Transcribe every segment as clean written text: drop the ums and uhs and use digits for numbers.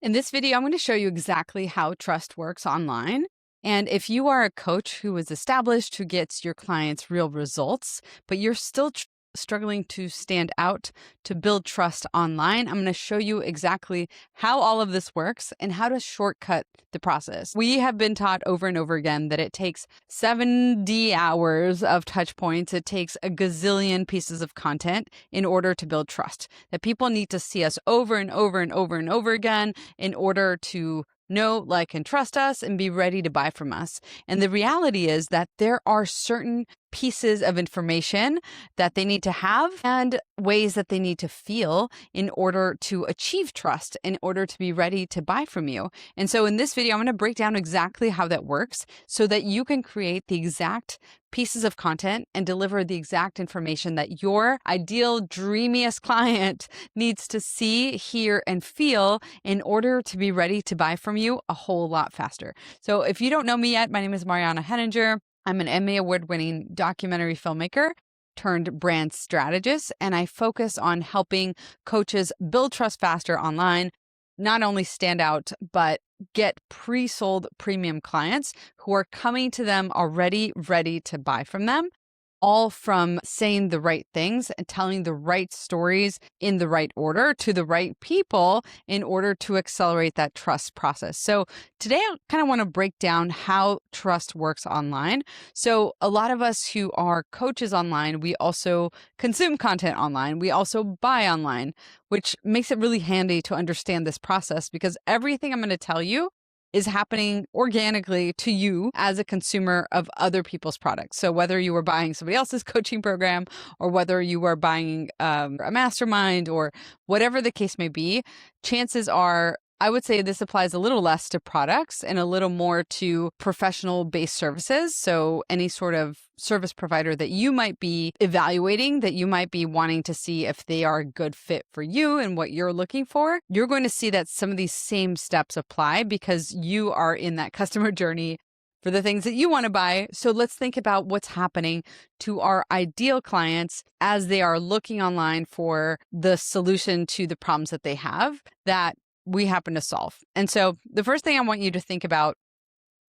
In this video, I'm going to show you exactly how trust works online. And if you are a coach who is established, who gets your clients real results, but you're still struggling to stand out to build trust online, I'm going to show you exactly how all of this works and how to shortcut the process. We have been taught over and over again that it takes 70 hours of touch points. It takes a gazillion pieces of content in order to build trust, that people need to see us over and over and over and over again in order to know, like, and trust us and be ready to buy from us. And the reality is that there are certain pieces of information that they need to have and ways that they need to feel in order to achieve trust, in order to be ready to buy from you. And so in this video, I'm going to break down exactly how that works so that you can create the exact pieces of content and deliver the exact information that your ideal, dreamiest client needs to see, hear, and feel in order to be ready to buy from you a whole lot faster. So if you don't know me yet, my name is Mariana Henninger. I'm an Emmy award-winning documentary filmmaker turned brand strategist, and I focus on helping coaches build trust faster online, not only stand out, but get pre-sold premium clients who are coming to them already ready to buy from them, all from saying the right things and telling the right stories in the right order to the right people in order to accelerate that trust process. So today I kind of want to break down how trust works online. So a lot of us who are coaches online, we also consume content online. We also buy online, which makes it really handy to understand this process because everything I'm going to tell you is happening organically to you as a consumer of other people's products. So whether you were buying somebody else's coaching program or whether you were buying a mastermind or whatever the case may be, chances are, I would say this applies a little less to products and a little more to professional-based services. So any sort of service provider that you might be evaluating, that you might be wanting to see if they are a good fit for you and what you're looking for, you're going to see that some of these same steps apply because you are in that customer journey for the things that you want to buy. So let's think about what's happening to our ideal clients as they are looking online for the solution to the problems that they have that we happen to solve. And so the first thing I want you to think about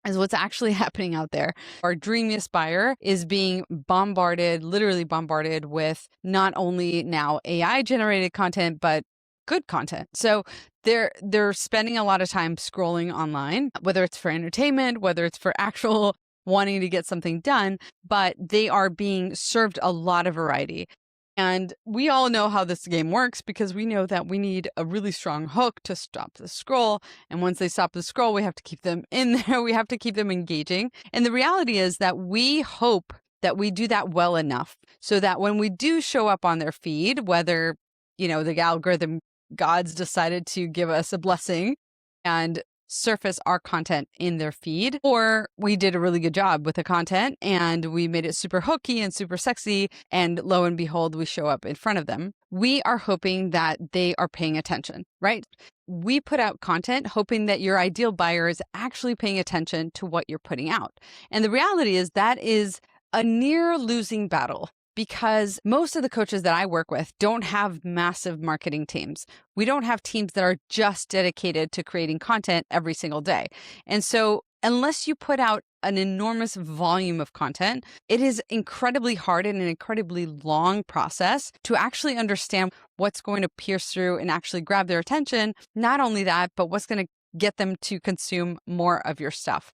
is what's actually happening out there. Our dreamiest buyer is being bombarded, literally bombarded with not only now AI generated content, but good content. So they're spending a lot of time scrolling online, whether it's for entertainment, whether it's for actual wanting to get something done, but they are being served a lot of variety. And we all know how this game works because we know that we need a really strong hook to stop the scroll. And once they stop the scroll, we have to keep them in there. We have to keep them engaging. And the reality is that we hope that we do that well enough so that when we do show up on their feed, whether, the algorithm gods decided to give us a blessing and surface our content in their feed, or we did a really good job with the content and we made it super hooky and super sexy, and lo and behold, we show up in front of them. We are hoping that they are paying attention, right? We put out content hoping that your ideal buyer is actually paying attention to what you're putting out. And the reality is that is a near losing battle, because most of the coaches that I work with don't have massive marketing teams. We don't have teams that are just dedicated to creating content every single day. And so unless you put out an enormous volume of content, it is incredibly hard and an incredibly long process to actually understand what's going to pierce through and actually grab their attention. Not only that, but what's going to get them to consume more of your stuff.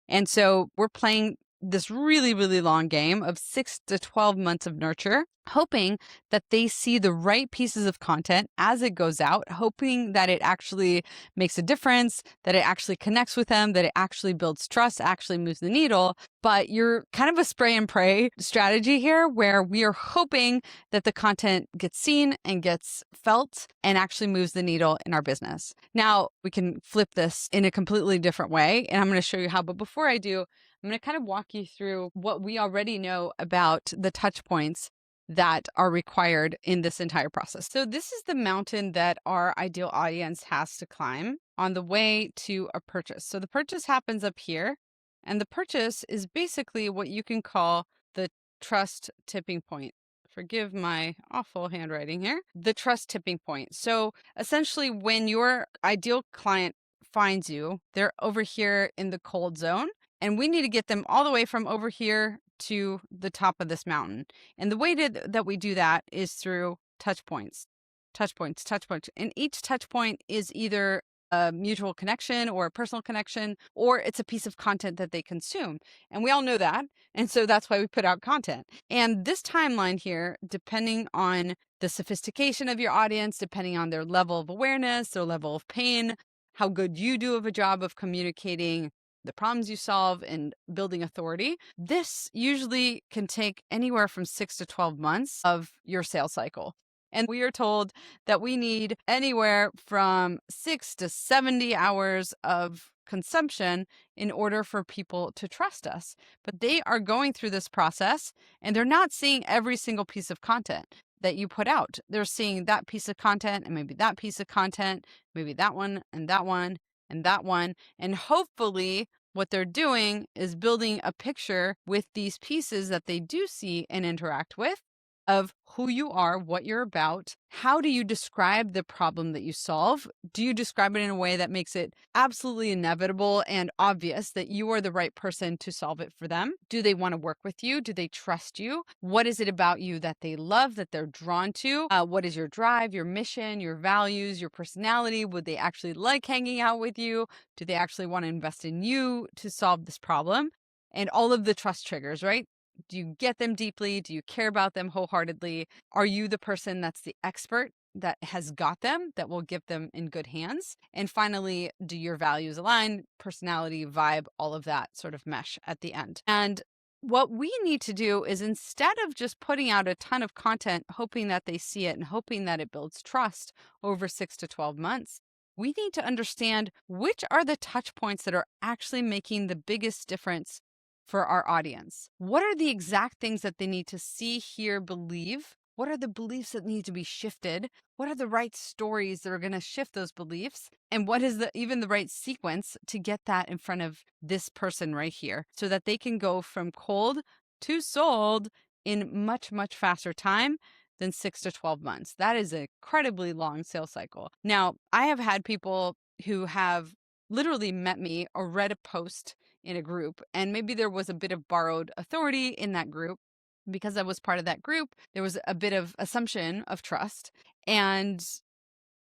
And so we're playing this really, really long game of 6 to 12 months of nurture, hoping that they see the right pieces of content as it goes out, hoping that it actually makes a difference, that it actually connects with them, that it actually builds trust, actually moves the needle. But you're kind of a spray and pray strategy here where we are hoping that the content gets seen and gets felt and actually moves the needle in our business. Now, we can flip this in a completely different way, and I'm going to show you how. But before I do, I'm going to kind of walk you through what we already know about the touch points that are required in this entire process. So this is the mountain that our ideal audience has to climb on the way to a purchase. So the purchase happens up here, and the purchase is basically what you can call the trust tipping point. Forgive my awful handwriting here. The trust tipping point. So essentially, when your ideal client finds you, they're over here in the cold zone, and we need to get them all the way from over here to the top of this mountain. And the way that we do that is through touch points, touch points, touch points. And each touch point is either a mutual connection or a personal connection, or it's a piece of content that they consume. And we all know that. And so that's why we put out content. And this timeline here, depending on the sophistication of your audience, depending on their level of awareness, their level of pain, how good you do of a job of communicating the problems you solve and building authority, this usually can take anywhere from 6 to 12 months of your sales cycle. And we are told that we need anywhere from 6 to 70 hours of consumption in order for people to trust us. But they are going through this process and they're not seeing every single piece of content that you put out. They're seeing that piece of content and maybe that piece of content, maybe that one and that one and that one. And hopefully, what they're doing is building a picture with these pieces that they do see and interact with of who you are, what you're about. How do you describe the problem that you solve? Do you describe it in a way that makes it absolutely inevitable and obvious that you are the right person to solve it for them? Do they want to work with you? Do they trust you? What is it about you that they love, that they're drawn to? What is your drive, your mission, your values, your personality? Would they actually like hanging out with you? Do they actually want to invest in you to solve this problem? And all of the trust triggers, right? Do you get them deeply? Do you care about them wholeheartedly? Are you the person that's the expert that has got them, that will give them in good hands? And finally, do your values align, personality, vibe, all of that sort of mesh at the end? And what we need to do is, instead of just putting out a ton of content, hoping that they see it and hoping that it builds trust over 6 to 12 months, we need to understand which are the touch points that are actually making the biggest difference for our audience. What are the exact things that they need to see, hear, believe? What are the beliefs that need to be shifted? What are the right stories that are going to shift those beliefs? And what is even the right sequence to get that in front of this person right here so that they can go from cold to sold in much, much faster time than 6 to 12 months? That is an incredibly long sales cycle. Now, I have had people who have literally met me or read a post in a group, and maybe there was a bit of borrowed authority in that group. Because I was part of that group, there was a bit of assumption of trust, and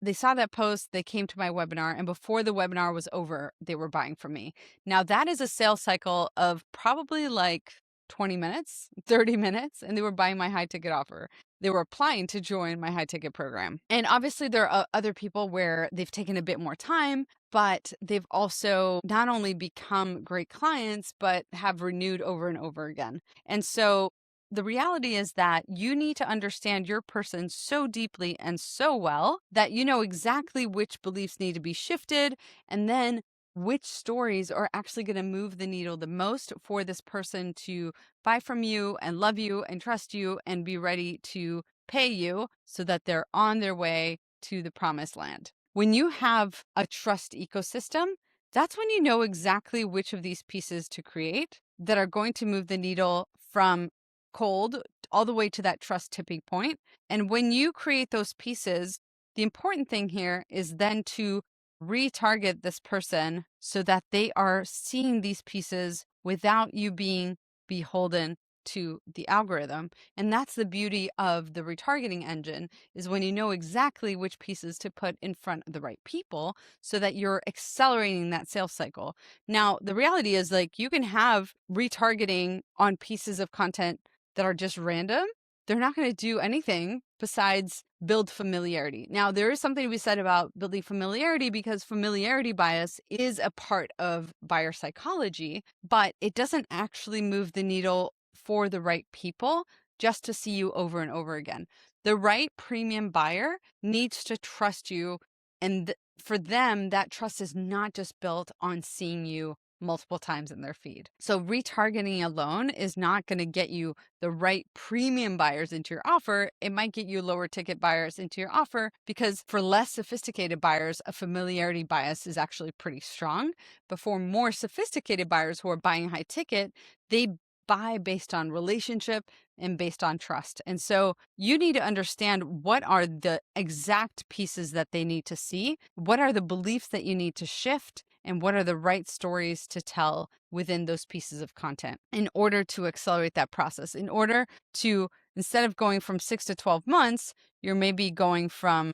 they saw that post, they came to my webinar, and before the webinar was over, they were buying from me. Now, that is a sales cycle of probably like 20 minutes, 30 minutes, and they were buying my high ticket offer. They were applying to join my high ticket program. And obviously, there are other people where they've taken a bit more time, but they've also not only become great clients, but have renewed over and over again. And so the reality is that you need to understand your person so deeply and so well that you know exactly which beliefs need to be shifted, and then which stories are actually going to move the needle the most for this person to buy from you and love you and trust you and be ready to pay you so that they're on their way to the promised land. When you have a trust ecosystem, that's when you know exactly which of these pieces to create that are going to move the needle from cold all the way to that trust tipping point. And when you create those pieces, the important thing here is then to retarget this person so that they are seeing these pieces without you being beholden to the algorithm. And that's the beauty of the retargeting engine, is when you know exactly which pieces to put in front of the right people so that you're accelerating that sales cycle. Now, the reality is, like, you can have retargeting on pieces of content that are just random. They're not going to do anything besides build familiarity. Now, there is something to be said about building familiarity, because familiarity bias is a part of buyer psychology, but it doesn't actually move the needle for the right people just to see you over and over again. The right premium buyer needs to trust you. And for them, that trust is not just built on seeing you multiple times in their feed. So retargeting alone is not going to get you the right premium buyers into your offer. It might get you lower ticket buyers into your offer, because for less sophisticated buyers, a familiarity bias is actually pretty strong. But for more sophisticated buyers who are buying high ticket, they buy based on relationship and based on trust. And so you need to understand what are the exact pieces that they need to see, what are the beliefs that you need to shift, and what are the right stories to tell within those pieces of content in order to accelerate that process. In order to, instead of going from 6 to 12 months, you're maybe going from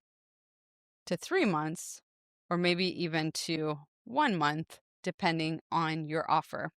to 3 months, or maybe even to 1 month, depending on your offer.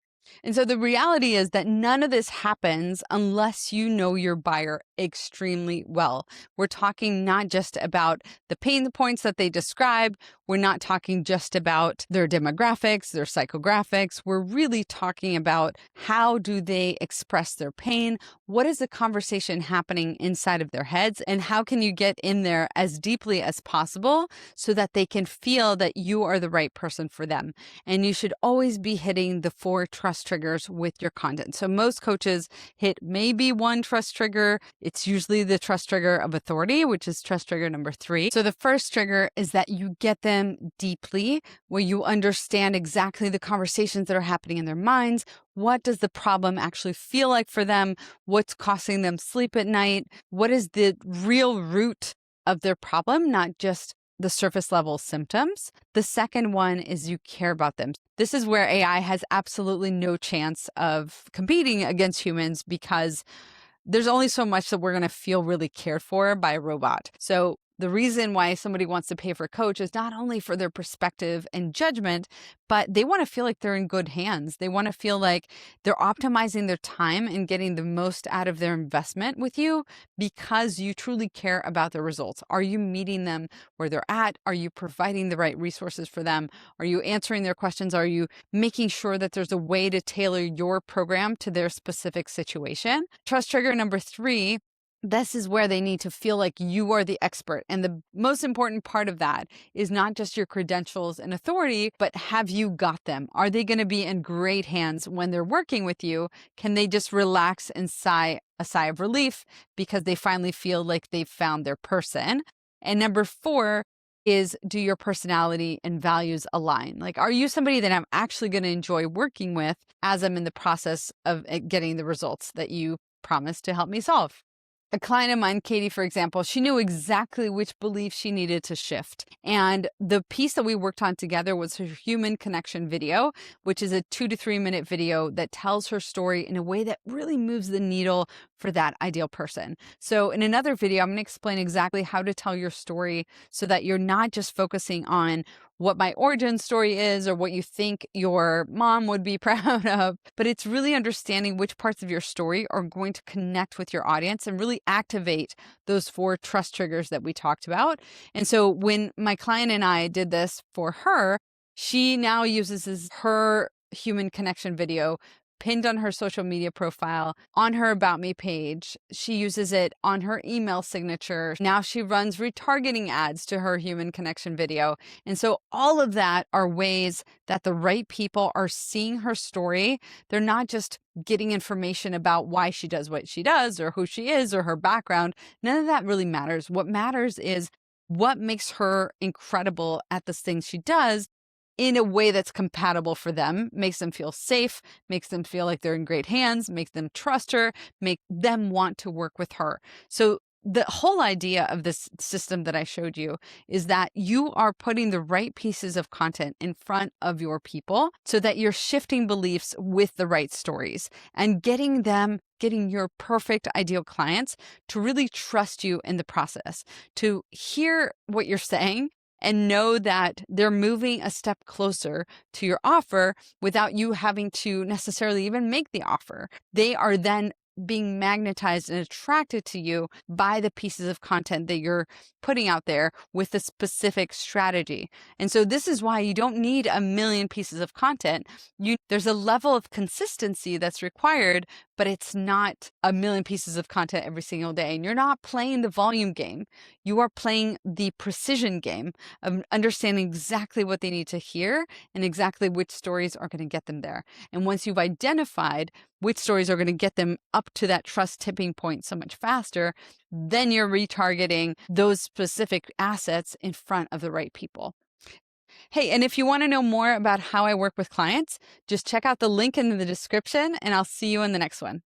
And so the reality is that none of this happens unless you know your buyer extremely well. We're talking not just about the pain points that they describe. We're not talking just about their demographics, their psychographics. We're really talking about how do they express their pain? What is the conversation happening inside of their heads? And how can you get in there as deeply as possible so that they can feel that you are the right person for them? And you should always be hitting the 4 trust triggers with your content. So most coaches hit maybe 1 trust trigger. It's usually the trust trigger of authority, which is trust trigger number 3. So the first trigger is that you get them deeply, where you understand exactly the conversations that are happening in their minds. What does the problem actually feel like for them? What's costing them sleep at night? What is the real root of their problem, not just the surface level symptoms? The second one is you care about them. This is where AI has absolutely no chance of competing against humans because there's only so much that we're going to feel really cared for by a robot. So the reason why somebody wants to pay for a coach is not only for their perspective and judgment, but they want to feel like they're in good hands. They want to feel like they're optimizing their time and getting the most out of their investment with you because you truly care about their results. Are you meeting them where they're at? Are you providing the right resources for them? Are you answering their questions? Are you making sure that there's a way to tailor your program to their specific situation? Trust trigger number 3, this is where they need to feel like you are the expert. And the most important part of that is not just your credentials and authority, but have you got them? Are they going to be in great hands when they're working with you? Can they just relax and sigh a sigh of relief because they finally feel like they've found their person? And number 4 is, do your personality and values align? Like, are you somebody that I'm actually going to enjoy working with as I'm in the process of getting the results that you promised to help me solve? A client of mine, Katie, for example, she knew exactly which belief she needed to shift. And the piece that we worked on together was her human connection video, which is a 2 to 3 minute video that tells her story in a way that really moves the needle for that ideal person. So in another video, I'm going to explain exactly how to tell your story so that you're not just focusing on what my origin story is or what you think your mom would be proud of, but it's really understanding which parts of your story are going to connect with your audience and really activate those 4 trust triggers that we talked about. And so when my client and I did this for her, she now uses her human connection video pinned on her social media profile, on her About Me page. She uses it on her email signature. Now she runs retargeting ads to her human connection video. And so all of that are ways that the right people are seeing her story. They're not just getting information about why she does what she does or who she is or her background. None of that really matters. What matters is what makes her incredible at the things she does in a way that's compatible for them, makes them feel safe, makes them feel like they're in great hands, makes them trust her, make them want to work with her. So the whole idea of this system that I showed you is that you are putting the right pieces of content in front of your people so that you're shifting beliefs with the right stories and getting your perfect ideal clients to really trust you in the process, to hear what you're saying and know that they're moving a step closer to your offer without you having to necessarily even make the offer. They are then being magnetized and attracted to you by the pieces of content that you're putting out there with a specific strategy. And so this is why you don't need a million pieces of content. There's a level of consistency that's required, but it's not a million pieces of content every single day. And you're not playing the volume game. You are playing the precision game of understanding exactly what they need to hear and exactly which stories are going to get them there. And once you've identified which stories are going to get them up to that trust tipping point so much faster, then you're retargeting those specific assets in front of the right people. Hey, and if you want to know more about how I work with clients, just check out the link in the description, and I'll see you in the next one.